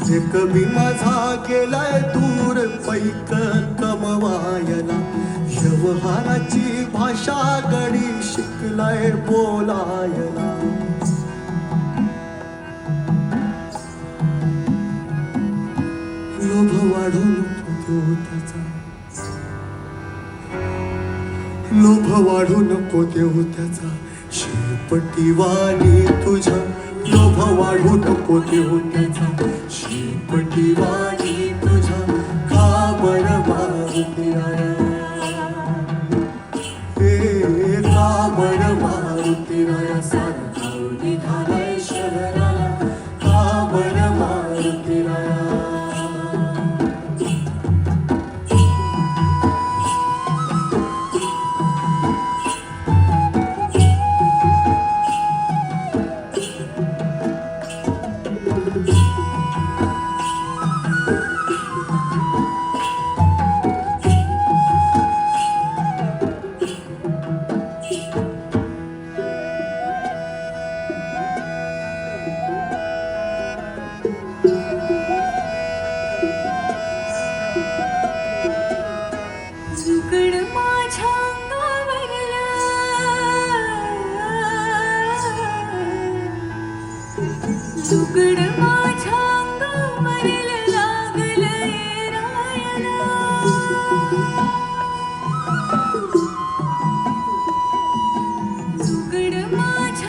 एक बी माझा गेलाय दूर पैक कमवायला, व्यवहाराची भाषा गडी शिकलाय बोलायला. लोभ वाढू नको देऊ त्याचा, लोभ वाढू नको देऊ त्याचा, शेपटीवाणी तुझ्या. लोभ वाढू नको देऊ त्याचा, शेपटीवाणी तुझ्या. का बरं मारुती राया, हे का बरं मारुती राया, सारखा निघालाय शहराला. का बरं मारुती राया. जुगड माझ्या अंगावरला, जुगड माझ्या अंगावरला,